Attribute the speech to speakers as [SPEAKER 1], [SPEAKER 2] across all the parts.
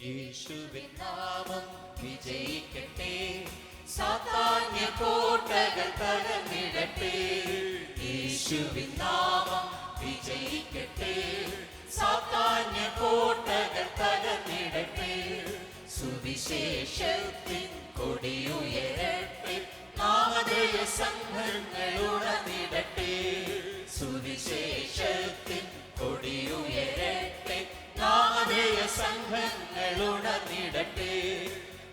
[SPEAKER 1] യേശുവിൻ നാമം വിജയിക്കട്ടെ, സാത്താന്യ കോട്ടകൾ തകർന്നിടട്ടെ. യേശുവിൻ നാമം വിജയിക്കട്ടെ, സാത്താന്യ കോട്ടകൾ തകർന്നിടട്ടെ. സുവിശേഷത്തിൻ കൊടിയുയരട്ടെ, നാമധേയ സംഘങ്ങൾ ഉണർന്നിടട്ടെ. സുവിശേഷത്തിൻ കൊടിയുയരട്ടെ, നാമധേയ സംഘങ്ങൾ ഉണർന്നിടട്ടെ.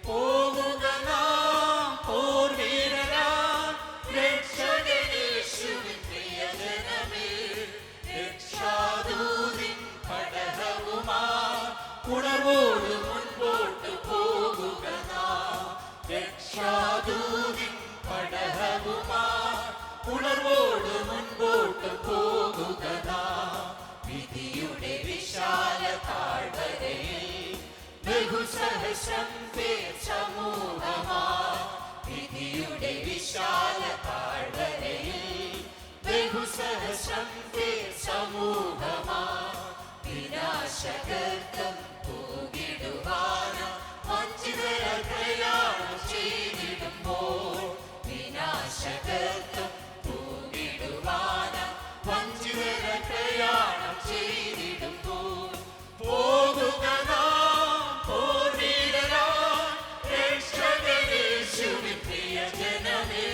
[SPEAKER 1] പോകുക നാം പോർവീരരാം, രക്ഷകനേശുവിൻ പ്രിയജനമേ. രക്ഷാദൂതിൻ പടഹവുമായി ഉണർവോട് മുൻപോട്ട് പോകുക നാം. രക്ഷാദൂതിൻ പടഹവുമായി ഉണർവോട് മുൻപോട്ട് പോകുക നാം. വിധിയുടെ വിശാല താഴ്വരയിൽ ബഹുസഹസ്രം പേർ സമൂഹമായി. വിധിയുടെ വിശാല താഴ്വരയിൽ ബഹുസഹസ്രം പേർ സമൂഹമായി. വിനാശകർത്തം പോകിടുവാനും വഞ്ചിതരാൽ പ്രയാണം ചെയ്തിടുമ്പോൾ. വിനാശകർത്തം പോകിടുവാനും വഞ്ചിതരാൽ പ്രയാണം ചെയ്തിടുമ്പോൾ. പോകുക നാം പോർവീരരാം, രക്ഷകനേശുവിൻ പ്രിയജനമേ.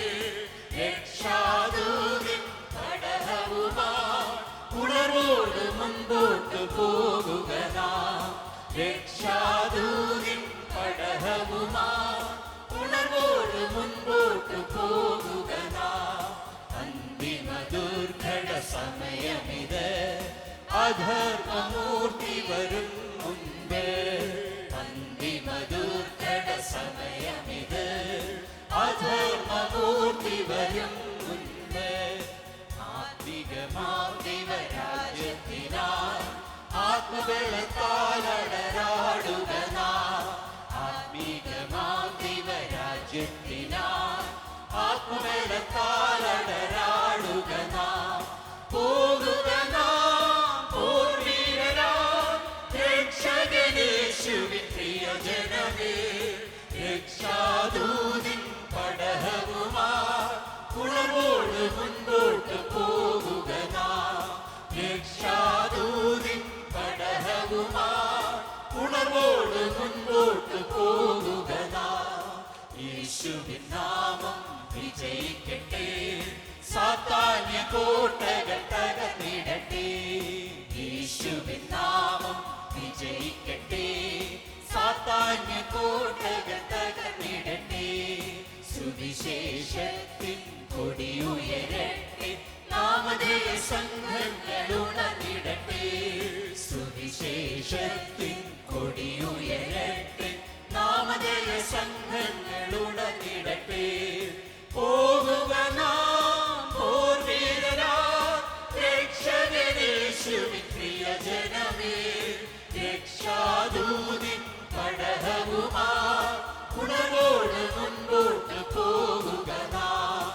[SPEAKER 1] രക്ഷാദൂതിൻ പടഹവുമായി ഉണർവോട് മുൻപോട്ട് പോകുക നാം. രക്ഷാദൂതിൻ പടഹവുമായി ഉണർവോട് മുൻപോട്ട് പോകുക നാം. അന്തിമ ദുർഘട സമയമിത്, അധർമ്മമൂർത്തി വരും മുൻപ്. അന്തിമ ദുർഘട സമയമിത്, അധർമ്മമൂർത്തി വരും മുൻപ്. ആത്മികമാം ദൈവരാജ്യത്തിനായി ആത്മബലത്താൽ അടരാടുക നാം. ആത്മികമാം ദൈവരാജ്യത്തിനായി ആത്മബലത്താൽ അടരാടുക നാം. പോകുക നാം പോർവീരരാം, രക്ഷകനേശുവിൻ പ്രിയജനമേ. രക്ഷാദൂതിൻ പടഹവുമായി ഉണർവോട് മുൻപോട്ട് പോകുക നാം. രക്ഷാദൂതിൻ പടഹവുമായി ഉണർവോട് മുൻപോട്ട് പോകുക നാം. യേശുവിൻ നാമം വിജയിക്കട്ടെ, സാത്താന്യ കോട്ടകൾ തകർന്നിടട്ടെ. യേശുവിൻ നാമം വിജയിക്കട്ടെ, സാത്താന്യ കോട്ടകൾ തകർന്നിടട്ടെ. സുവിശേഷത്തിൻ കൊടിയുയരട്ടെ, നാമധേയ സംഘങ്ങൾ ഉണർന്നിടട്ടെ. സുവിശേഷത്തിൻ കൊടിയുയരട്ടെ, നാമധേയ സംഘങ്ങൾ ഉണർന്നിടട്ടെ. പോകുക നാം പോർവീരരാം, രക്ഷകനേശുവിൻ പ്രിയജനമേ. രക്ഷാദൂതിൻ പടഹവുമായി ഉണർവോട് മുൻപോട്ട് പോകുക നാം.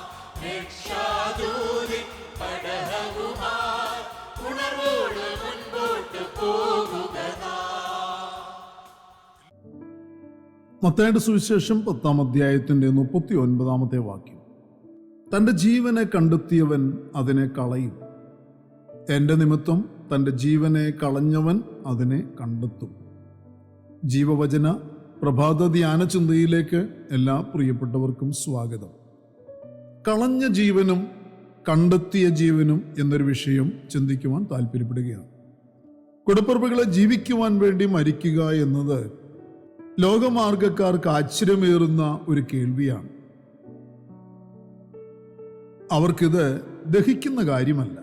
[SPEAKER 1] രക്ഷാദൂതിൻ പടഹവുമായി ഉണർവോട് മുൻപോട്ട് പോകുക നാം.
[SPEAKER 2] മത്തായിയുടെ സുവിശേഷം 10-ാം അധ്യായത്തിന്റെ 39-ാമത്തെ വാക്യം. തൻ്റെ ജീവനെ കണ്ടെത്തിയവൻ അതിനെ കളയും, എൻ്റെ നിമിത്തം തൻ്റെ ജീവനെ കളഞ്ഞവൻ അതിനെ കണ്ടെത്തും. ജീവവചന പ്രഭാത ധ്യാന ചിന്തയിലേക്ക് എല്ലാ പ്രിയപ്പെട്ടവർക്കും സ്വാഗതം. കളഞ്ഞ ജീവനും കണ്ടെത്തിയ ജീവനും എന്നൊരു വിഷയം ചിന്തിക്കുവാൻ താല്പര്യപ്പെടുകയാണ്. കുടപ്പിറപ്പുകളെ ജീവിക്കുവാൻ വേണ്ടി മരിക്കുക എന്നത് ലോകമാർഗക്കാർക്ക് ആശ്ചര്യമേറുന്ന ഒരു കേൾവിയാണ്. അവർക്കിത് ദഹിക്കുന്ന കാര്യമല്ല.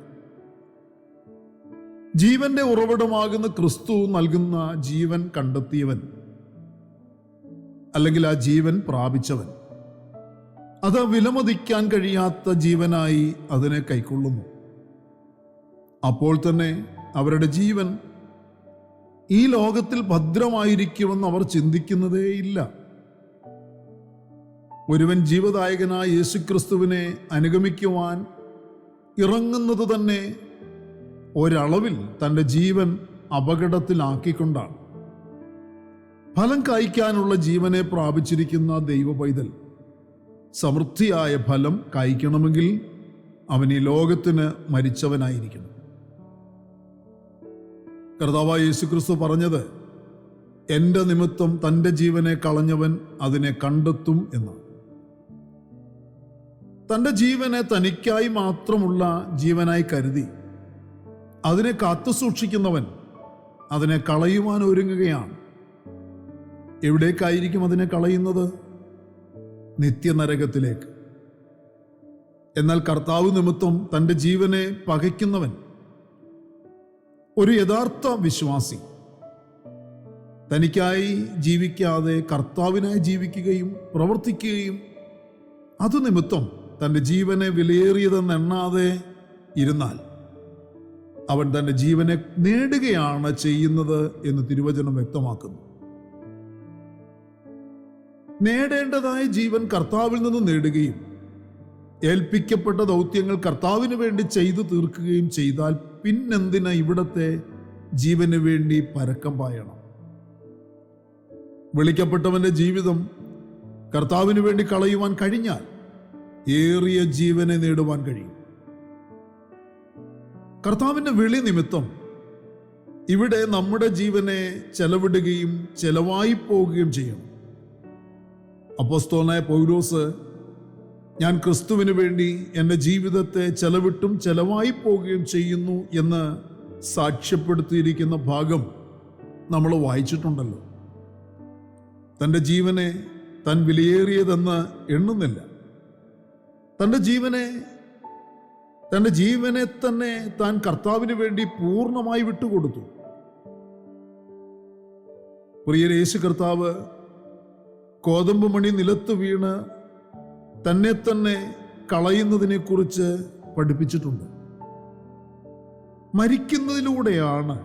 [SPEAKER 2] ജീവന്റെ ഉറവിടമാകുന്ന ക്രിസ്തു നൽകുന്ന ജീവൻ കണ്ടെത്തിയവൻ, അല്ലെങ്കിൽ ആ ജീവൻ പ്രാപിച്ചവൻ, അത് വിലമതിക്കാൻ കഴിയാത്ത ജീവനായി അതിനെ കൈക്കൊള്ളുന്നു. അപ്പോൾ തന്നെ അവരുടെ ജീവൻ ഈ ലോകത്തിൽ ഭദ്രമായിരിക്കുമെന്ന് അവർ ചിന്തിക്കുന്നതേയില്ല. ഒരുവൻ ജീവദായകനായ യേശുക്രിസ്തുവിനെ അനുഗമിക്കുവാൻ ഇറങ്ങുന്നത് തന്നെ ഒരളവിൽ തൻ്റെ ജീവൻ അപകടത്തിലാക്കിക്കൊണ്ടാണ്. ഫലം കായ്ക്കാനുള്ള ജീവനെ പ്രാപിച്ചിരിക്കുന്ന ദൈവ പൈതൽ സമൃദ്ധിയായ ഫലം കായ്ക്കണമെങ്കിൽ അവൻ ഈ ലോകത്തിന് മരിച്ചവനായിരിക്കണം. കർത്താവായ യേശുക്രിസ്തു പറഞ്ഞത്, എൻ്റെ നിമിത്തം തൻ്റെ ജീവനെ കളഞ്ഞവൻ അതിനെ കണ്ടെത്തും എന്നാണ്. തൻ്റെ ജീവനെ തനിക്കായി മാത്രമുള്ള ജീവനായി കരുതി അതിനെ കാത്തു സൂക്ഷിക്കുന്നവൻ അതിനെ കളയുവാൻ ഒരുങ്ങുകയാണ്. എവിടേക്കായിരിക്കും അതിനെ കളയുന്നത്? നിത്യനരകത്തിലേക്ക്. എന്നാൽ കർത്താവ് നിമിത്തം തൻ്റെ ജീവനെ പകയ്ക്കുന്നവൻ, ഒരു യഥാർത്ഥ വിശ്വാസി, തനിക്കായി ജീവിക്കാതെ കർത്താവിനായി ജീവിക്കുകയും പ്രവർത്തിക്കുകയും അതു നിമിത്തം തൻ്റെ ജീവനെ വിലയേറിയതെന്ന് എണ്ണാതെ ഇരുന്നാൽ അവൻ തൻ്റെ ജീവനെ നേടുകയാണ് ചെയ്യുന്നത് എന്ന് തിരുവചനം വ്യക്തമാക്കുന്നു. നേടേണ്ടതായ ജീവൻ കർത്താവിൽ നിന്ന് നേടുകയും ഏൽപ്പിക്കപ്പെട്ട ദൗത്യങ്ങൾ കർത്താവിന് വേണ്ടി ചെയ്തു തീർക്കുകയും ചെയ്താൽ പിന്നെന്തിനാ ഇവിടത്തെ ജീവന് വേണ്ടി പരക്കം പായണം? വിളിക്കപ്പെട്ടവന്റെ ജീവിതം കർത്താവിന് വേണ്ടി കളയുവാൻ കഴിഞ്ഞാൽ ഏറിയ ജീവനെ നേടുവാൻ കഴിയും. കർത്താവിന്റെ വിളി നിമിത്തം ഇവിടെ നമ്മുടെ ജീവനെ ചെലവിടുകയും ചെലവായി പോവുകയും ചെയ്യണം. അപ്പോസ്തലനായ പൗലോസ്, ഞാൻ ക്രിസ്തുവിന് വേണ്ടി എൻ്റെ ജീവിതത്തെ ചെലവിട്ടും ചെലവായി പോവുകയും ചെയ്യുന്നു എന്ന് സാക്ഷ്യപ്പെടുത്തിയിരിക്കുന്ന ഭാഗം നമ്മൾ വായിച്ചിട്ടുണ്ടല്ലോ. തൻ്റെ ജീവനെ താൻ വിലയേറിയതെന്ന് എണ്ണുന്നില്ല. തൻ്റെ ജീവനെ തന്നെ താൻ കർത്താവിന് വേണ്ടി പൂർണ്ണമായി വിട്ടുകൊടുത്തു. പ്രിയ യേശു കർത്താവ് കോതമ്പ് മണി നിലത്ത് വീണ് തന്നെ തന്നെ കളയുന്നതിനെ കുറിച്ച് പഠിപ്പിച്ചിട്ടുണ്ട്. മരിക്കുന്നതിലൂടെയാണ്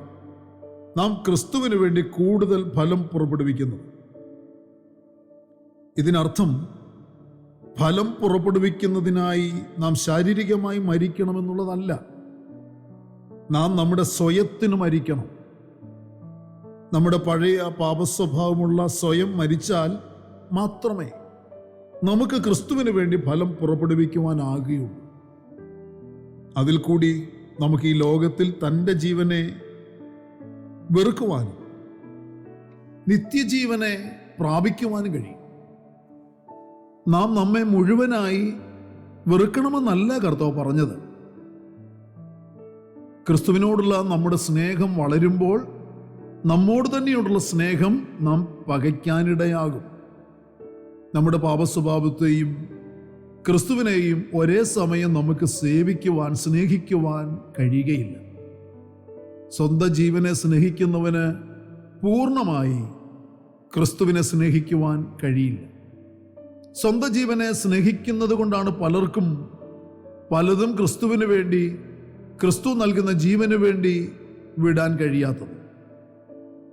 [SPEAKER 2] നാം ക്രിസ്തുവിന് വേണ്ടി കൂടുതൽ ഫലം പുറപ്പെടുവിക്കുന്നത്. ഇതിനർത്ഥം ഫലം പുറപ്പെടുവിക്കുന്നതിനായി നാം ശാരീരികമായി മരിക്കണമെന്നുള്ളതല്ല. നാം നമ്മുടെ സ്വയത്തിന് മരിക്കണം. നമ്മുടെ പഴയ പാപസ്വഭാവമുള്ള സ്വയം മരിച്ചാൽ മാത്രമേ നമുക്ക് ക്രിസ്തുവിന് വേണ്ടി ഫലം പുറപ്പെടുവിക്കുവാനാകുകയുള്ളൂ. അതിൽ കൂടി നമുക്ക് ഈ ലോകത്തിൽ തൻ്റെ ജീവനെ വെറുക്കുവാനും നിത്യജീവനെ പ്രാപിക്കുവാനും കഴിയും. നാം നമ്മെ മുഴുവനായി വെറുക്കണമെന്നല്ല കർത്താവ് പറഞ്ഞത്. ക്രിസ്തുവിനോടുള്ള നമ്മുടെ സ്നേഹം വളരുമ്പോൾ നമ്മോട് തന്നെയോടുള്ള സ്നേഹം നാം പകയ്ക്കാനിടയാകും. നമ്മുടെ പാപസ്വഭാവത്തെയും ക്രിസ്തുവിനെയും ഒരേ സമയം നമുക്ക് സേവിക്കുവാൻ, സ്നേഹിക്കുവാൻ കഴിയുകയില്ല. സ്വന്തം ജീവനെ സ്നേഹിക്കുന്നവന് പൂർണ്ണമായി ക്രിസ്തുവിനെ സ്നേഹിക്കുവാൻ കഴിയില്ല. സ്വന്തം ജീവനെ സ്നേഹിക്കുന്നത് കൊണ്ടാണ് പലർക്കും പലതും ക്രിസ്തുവിന് വേണ്ടി, ക്രിസ്തു നൽകുന്ന ജീവന് വേണ്ടി വിടാൻ കഴിയാത്തത്.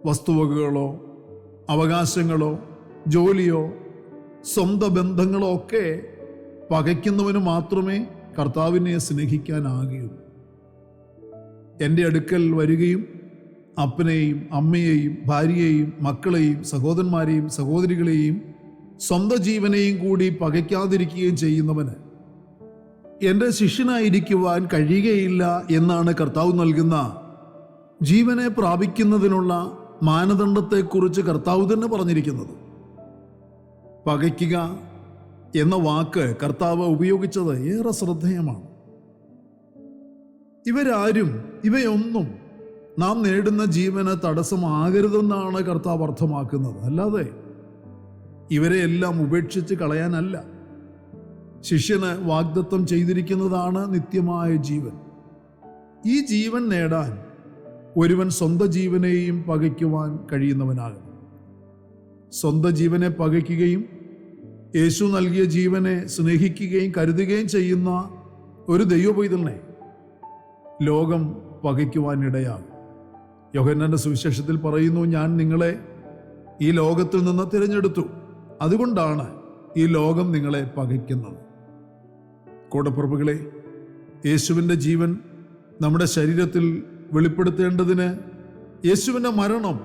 [SPEAKER 2] വസ്തുവകകളോ അവകാശങ്ങളോ ജോലിയോ സ്വന്തം ബന്ധങ്ങളോ ഒക്കെ പകയ്ക്കുന്നവന് മാത്രമേ കർത്താവിനെ സ്നേഹിക്കാനാകുകയുള്ളൂ. എൻ്റെ അടുക്കൽ വരികയും അപ്പനെയും അമ്മയെയും ഭാര്യയെയും മക്കളെയും സഹോദരന്മാരെയും സഹോദരികളെയും സ്വന്തം ജീവനെയും കൂടി പകയ്ക്കാതിരിക്കുകയും ചെയ്യുന്നവന് എൻ്റെ ശിഷ്യനായിരിക്കുവാൻ കഴിയുകയില്ല എന്നാണ് കർത്താവ് നൽകുന്ന ജീവനെ പ്രാപിക്കുന്നതിനുള്ള മാനദണ്ഡത്തെക്കുറിച്ച് കർത്താവ് തന്നെ പറഞ്ഞിരിക്കുന്നത്. പകയ്ക്കുക എന്ന വാക്ക് കർത്താവ് ഉപയോഗിച്ചത് ഏറെ ശ്രദ്ധേയമാണ്. ഇവയൊന്നും നാം നേടുന്ന ജീവന് തടസ്സമാകരുതെന്നാണ് കർത്താവ് അർത്ഥമാക്കുന്നത്. അല്ലാതെ ഇവരെയെല്ലാം ഉപേക്ഷിച്ച് കളയാനല്ല. ശിഷ്യന് വാഗ്ദത്തം ചെയ്തിരിക്കുന്നതാണ് നിത്യമായ ജീവൻ. ഈ ജീവൻ നേടാൻ ഒരുവൻ സ്വന്തം ജീവനെയും പകയ്ക്കുവാൻ കഴിയുന്നവനാകണം. സ്വന്തം ജീവനെ പകയ്ക്കുകയും യേശു നൽകിയ ജീവനെ സ്നേഹിക്കുകയും കരുതുകയും ചെയ്യുന്ന ഒരു ദൈവപൈതലിനെ ലോകം പകയ്ക്കുവാനിടയാകും. യോഹന്നാന്റെ സുവിശേഷത്തിൽ പറയുന്നു, ഞാൻ നിങ്ങളെ ഈ ലോകത്തിൽ നിന്ന് തിരഞ്ഞെടുത്തു, അതുകൊണ്ടാണ് ഈ ലോകം നിങ്ങളെ പകയ്ക്കുന്നത്. കൂടപ്പിറപ്പുകളെ, യേശുവിൻ്റെ ജീവൻ നമ്മുടെ ശരീരത്തിൽ വെളിപ്പെടുത്തേണ്ടതിന് യേശുവിൻ്റെ മരണം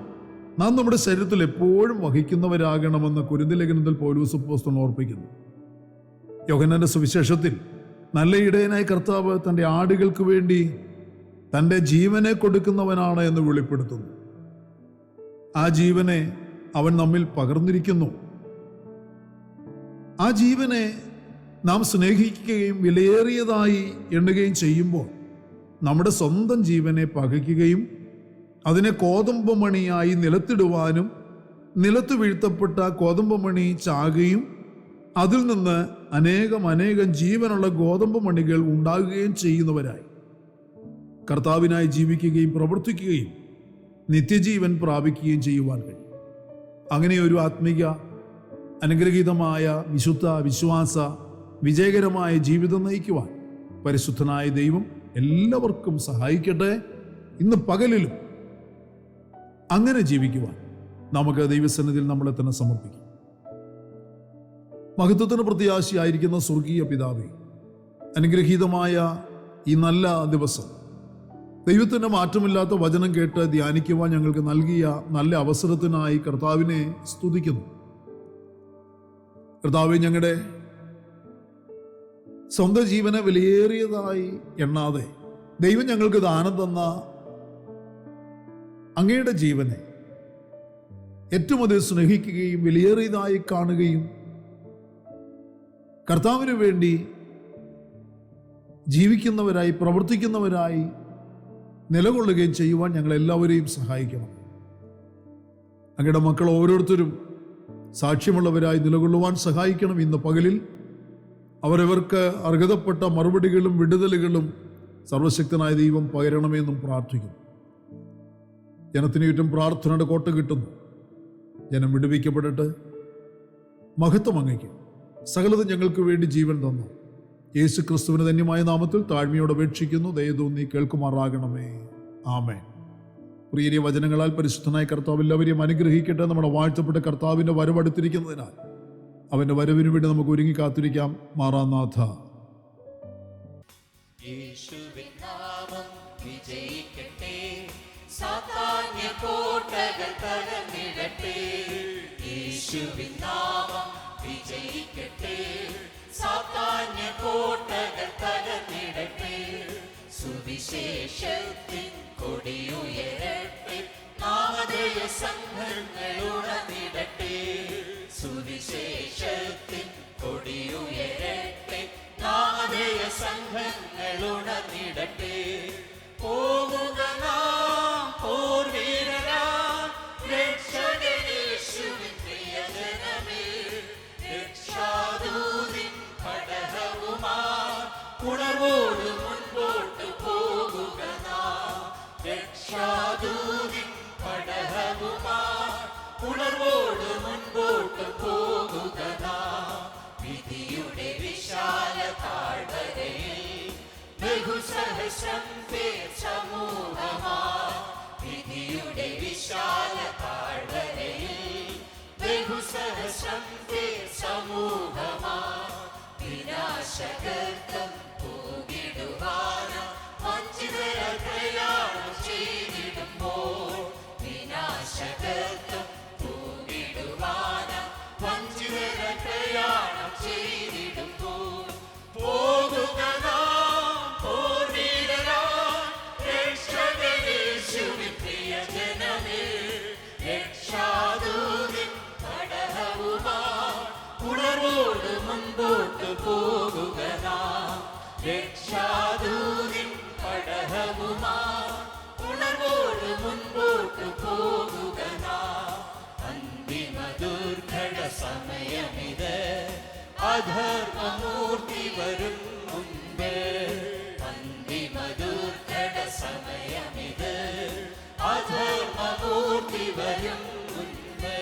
[SPEAKER 2] നാം നമ്മുടെ ശരീരത്തിൽ എപ്പോഴും വഹിക്കുന്നവരാകണമെന്ന് കൊരിന്ത്യർ ലേഖനത്തിൽ പൗലോസ് അപ്പോസ്തലൻ ഓർപ്പിക്കുന്നു. യോഹന്നാന്റെ സുവിശേഷത്തിൽ നല്ല ഇടയനായ കർത്താവ് തൻ്റെ ആടുകൾക്ക് വേണ്ടി തൻ്റെ ജീവനെ കൊടുക്കുന്നവനാണ് എന്ന് വെളിപ്പെടുത്തുന്നു. ആ ജീവനെ അവൻ നമ്മിൽ പകർന്നിരിക്കുന്നു. ആ ജീവനെ നാം സ്നേഹിക്കുകയും വിലയേറിയതായി എണ്ണുകയും ചെയ്യുമ്പോൾ നമ്മുടെ സ്വന്തം ജീവനെ പകയ്ക്കുകയും അതിനെ കോതമ്പമണിയായി നിലത്തിടുവാനും നിലത്ത് വീഴ്ത്തപ്പെട്ട കോതമ്പമണി ചാകുകയും അതിൽ നിന്ന് അനേകം ജീവനുള്ള ഗോതമ്പ് മണികൾ ഉണ്ടാകുകയും ചെയ്യുന്നവരായി കർത്താവിനായി ജീവിക്കുകയും പ്രവർത്തിക്കുകയും നിത്യജീവൻ പ്രാപിക്കുകയും ചെയ്യുവാൻ കഴിയും. അങ്ങനെ ഒരു ആത്മീക അനുഗ്രഹീതമായ വിശുദ്ധ വിശ്വാസ വിജയകരമായ ജീവിതം നയിക്കുവാൻ പരിശുദ്ധനായ ദൈവം എല്ലാവർക്കും സഹായിക്കട്ടെ. ഇന്ന് പകലിലും അങ്ങനെ ജീവിക്കുവാൻ നമുക്ക് ദൈവസന്നിധിയിൽ നമ്മളെ തന്നെ സമർപ്പിക്കാം. മഹത്വത്തിന് പ്രത്യാശയായിരിക്കുന്ന സ്വർഗീയ പിതാവേ, അനുഗ്രഹീതമായ ഈ നല്ല ദിവസം ദൈവത്തിൻ്റെ മാറ്റമില്ലാത്ത വചനം കേട്ട് ധ്യാനിക്കുവാൻ ഞങ്ങൾക്ക് നൽകിയ നല്ല അവസരത്തിനായി കർത്താവിനെ സ്തുതിക്കുന്നു. കർത്താവേ, ഞങ്ങളുടെ സ്വന്തം ജീവനെ വിലയേറിയതായി എണ്ണാതെ ദൈവം ഞങ്ങൾക്ക് ദാനം തന്ന അങ്ങയുടെ ജീവനെ ഏറ്റവും അധികം സ്നേഹിക്കുകയും വിലയേറിയതായി കാണുകയും കർത്താവിന് വേണ്ടി ജീവിക്കുന്നവരായി പ്രവർത്തിക്കുന്നവരായി നിലകൊള്ളുകയും ചെയ്യുവാൻ ഞങ്ങളെല്ലാവരെയും സഹായിക്കണം. അങ്ങയുടെ മക്കൾ ഓരോരുത്തരും സാക്ഷ്യമുള്ളവരായി നിലകൊള്ളുവാൻ സഹായിക്കണം. ഇന്ന് പകലിൽ അവരവർക്ക് അർഹതപ്പെട്ട മറുപടികളും വിടുതലുകളും സർവശക്തനായ ദൈവം പകരണമെന്നും പ്രാർത്ഥിക്കുന്നു. ജനത്തിന് ചുറ്റും പ്രാർത്ഥനയുടെ കോട്ട കിട്ടുന്നു. ജനം വിടുവിക്കപ്പെടട്ടെ. മഹത്വം അങ്ങയ്ക്ക്. സകലതും ഞങ്ങൾക്ക് വേണ്ടി ജീവൻ തന്നു യേശു ക്രിസ്തുവിന് ധന്യമായ നാമത്തിൽ താഴ്മയോടെ അപേക്ഷിക്കുന്നു. ദയതോന്നി കേൾക്കുമാറാകണമേ. ആമേൻ. പ്രിയരിയ വചനങ്ങളാൽ പരിശുദ്ധനായ കർത്താവ് എല്ലാവരെയും അനുഗ്രഹിക്കട്ടെ. നമ്മുടെ വാഴ്ത്തപ്പെട്ട കർത്താവിൻ്റെ വരവടുത്തിരിക്കുന്നതിനാൽ അവൻ്റെ വരവിന് വേണ്ടി നമുക്ക് ഒരുങ്ങി കാത്തിരിക്കാം. മാറാനാഥ.
[SPEAKER 1] യേശുവിൻ നാമം വിജയിക്കട്ടെ, സാത്താന്യ കോട്ടകൾ തകർന്നിടട്ടെ. യേശുവിൻ നാമം വിജയിക്കട്ടെ, സാത്താന്യ കോട്ടകൾ തകർന്നിടട്ടെ. സുവിശേഷത്തിൻ കൊടിയുയരട്ടെ, നാമധേയ സംഘങ്ങൾ ഉണർന്നിടട്ടെ. സുവിശേഷത്തിൻ കൊടിയുയരട്ടെ, നാമധേയ സംഘങ്ങൾ ഉണർന്നിടട്ടെ. പോകുക നാം പോർവീരരാം, രക്ഷകനേശുവിൻ പ്രിയജനമേ. രക്ഷാദൂതിൻ കടഹവുമായി ഉണർവോട് മുൻപോട്ട് പോകുക നാം. രക്ഷാദൂതിൻ കടഹവുമായി ഉണർവോട് മുൻപോട്ട് പോകുക നാം. വിധിയുടെ വിശാല താഴ്വരയിൽ ബഹുസഹസ്രം പേർ സമൂഹമായി. വിധിയുടെ വിശാല താഴ്വരയിൽ ബഹുസഹസ്രം പേർ സമൂഹമായി. വിനാശകർത്തം പോകിടുവാനും വഞ്ചിതരായി പ്രയാണം ചെയ്തിടുമ്പോൾ. വിനാശകർത്തം പോകിടുവാനും വഞ്ചിതരായി പ്രയാണം ചെയ്തിടുമ്പോൾ. പോകുക നാം പോർവീരരാം, രക്ഷകനേശുവിൻ പ്രിയജനമേ. രക്ഷാദൂതിൻ കടഹവുമായി ഉണർവോട് മുൻപോട്ട് പോകുക നാം. രക്ഷാദൂതിൻ കടഹവുമായി ഉണർവോട് മുൻപോട്ട് പോകുക നാം. അന്തിമ ദുർഘട സമയമിത്, അധർമ്മമൂർത്തി വരും മുൻപ്. അന്തിമ ദുർഘട സമയമിത്, അധർമ്മമൂർത്തി വരും മുൻപ്.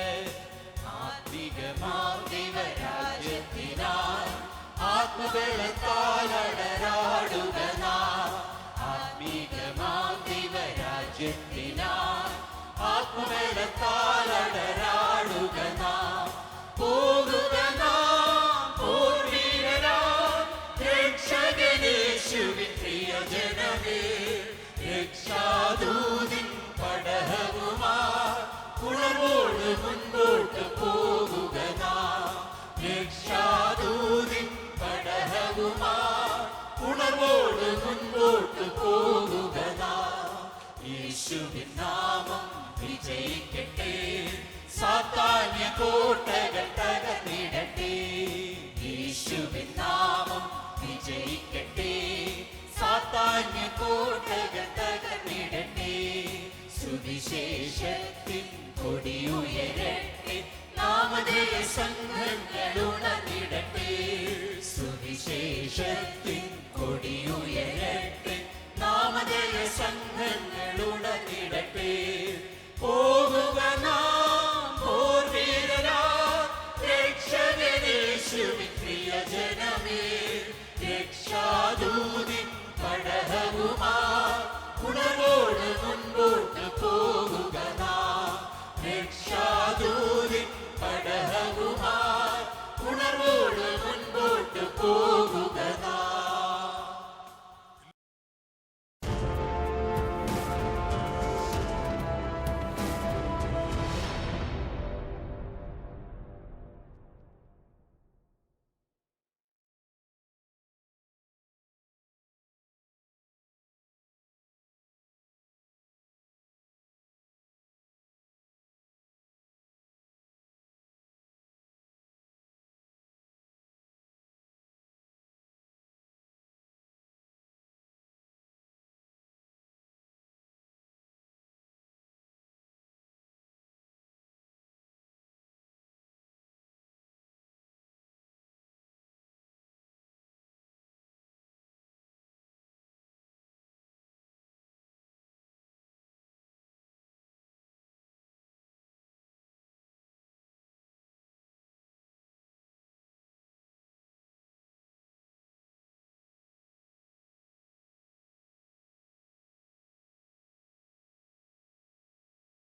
[SPEAKER 1] ആത്മികമാം ദൈവരാജ്യത്തിനായി ആത്മബലത്താൽ അടരാടുക നാം. ആത്മികമാം ദൈവരാജ്യത്തിനായി ആത്മബലത്താൽ അടരാടുക നാം. പോകുക നാം പോർവീരരാം, രക്ഷകനേശുവിൻ പ്രിയജനമേ. രക്ഷാദൂതിൻ കടഹവുമായി കോട്ടകൾ തകർന്നിടട്ടെ. യേശുവിൻ നാമം വിജയിക്കട്ടെ. സാത്താന്യ കോട്ടകൾ തകർന്നിടട്ടെ. സുവിശേഷത്തിൻ കൊടിയുയരട്ടെ. നാമധേയ സംഘങ്ങൾ ഉണർന്നിടട്ടെ. സുവിശേഷ